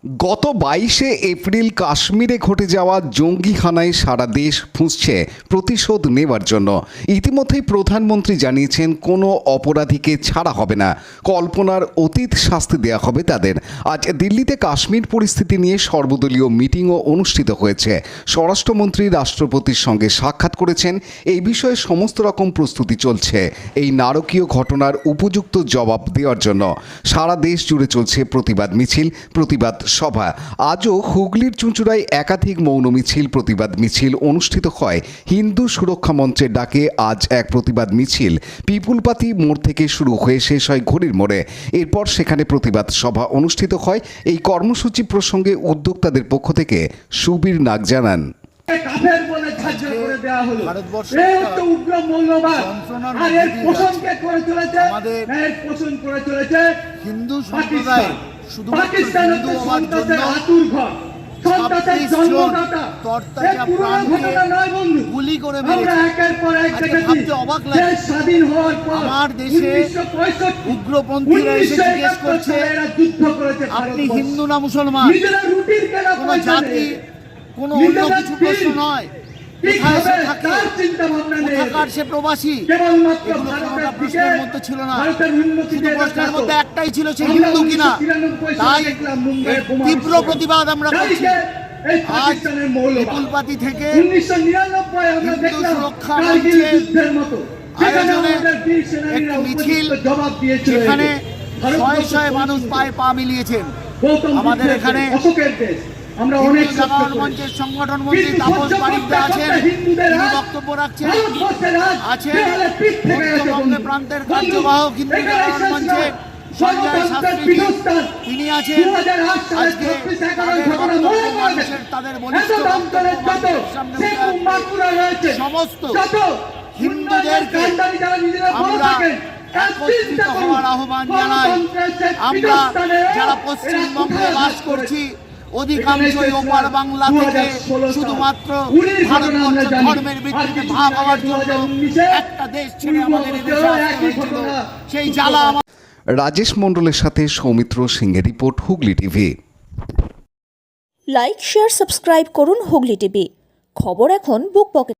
গত 22শে এপ্রিল কাশ্মীরে ঘটে যাওয়া জঙ্গি হানায় সারা দেশ ফুঁসছে প্রতিশোধ নেওয়ার জন্য। ইতিমধ্যেই প্রধানমন্ত্রী জানিয়েছেন কোনো অপরাধীকে ছাড়া হবে না, কল্পনার অতীত শাস্তি দেওয়া হবে তাদের। আজ দিল্লিতে কাশ্মীর পরিস্থিতি নিয়ে সর্বদলীয় মিটিংও অনুষ্ঠিত হয়েছে। স্বরাষ্ট্রমন্ত্রী রাষ্ট্রপতির সঙ্গে সাক্ষাৎ করেছেন। এই বিষয়ে সমস্ত রকম প্রস্তুতি চলছে এই নারকীয় ঘটনার উপযুক্ত জবাব দেওয়ার জন্য। সারা দেশ জুড়ে চলছে প্রতিবাদ মিছিল, প্রতিবাদ সভা। আজও হুগলির চুঁচুড়ায় একাধিক মৌন মিছিল, প্রতিবাদ মিছিল অনুষ্ঠিত হয়। হিন্দু সুরক্ষা মঞ্চের ডাকে আজ এক প্রতিবাদ মিছিল পিপুলপাতি মোড় থেকে শুরু হয়ে শেষ হয় ঘড়ির মোড়ে। এরপর সেখানে প্রতিবাদ সভা অনুষ্ঠিত হয়। এই কর্মসূচি প্রসঙ্গে উদ্যোক্তাদের পক্ষ থেকে সুবীর নাগ জানান, হিন্দু সম্প্রদায় শুধুমাত্র হিন্দু হওয়ার জন্য 26 জন তরতাজা প্রাণকে গুলি করে মেরেছে। ভাবতে অবাক লাগে, আমার দেশে উগ্রপন্থীরা এসে জিজ্ঞেস করছে আপনি হিন্দু না মুসলমান। কোনো জাতি, কোনো অন্য কিছু প্রশ্ন নয়। কোথায় সে থাকে, কোথাকার সে প্রবাসী, এগুলো কোনোটা প্রশ্নের মধ্যে ছিল না। শুধু প্রশ্নের মধ্যে একটাই ছিল, সে হিন্দু কিনা। তাই তীব্র প্রতিবাদ আমরা করছি। আজ পিপুলপাতি থেকে হিন্দু সুরক্ষা মঞ্চের আয়োজনে একটি মিছিল, যেখানে শয়ে শয়ে মানুষ পায়ে পা মিলিয়েছেন। আমাদের এখানে মঞ্চের সংগঠন মন্ত্রী তাপস বারিকদা আছেন, তিনি বক্তব্য রাখছেন। আছেন পশ্চিমবঙ্গে প্রান্তের কার্যবাহক হিন্দু জাগরণ মঞ্চে সঞ্জয় শাস্ত্রী, তিনি আছেন। আজকে তাদের বলিষ্ঠ সমস্ত হিন্দুদেরকে আমরা একত্রিত হওয়ার আহ্বান জানাই। আমরা যারা পশ্চিমবঙ্গে বাস করছি, অধিকাংশই ওপার বাংলা থেকে শুধুমাত্র ভারতবর্ষ ধর্মের ভিত্তিতে ভাগ হওয়ার জন্য একটা দেশ ছেড়ে আমাদের এদেশে আসতে হয়েছিল। সেই জ্বালা। রাজেশ মণ্ডলের সাথে সৌমিত্র সিংহের report, Hooghly TV. Like, share, subscribe করুন হুগলি টিভি। খবর এখন বুক পকেট।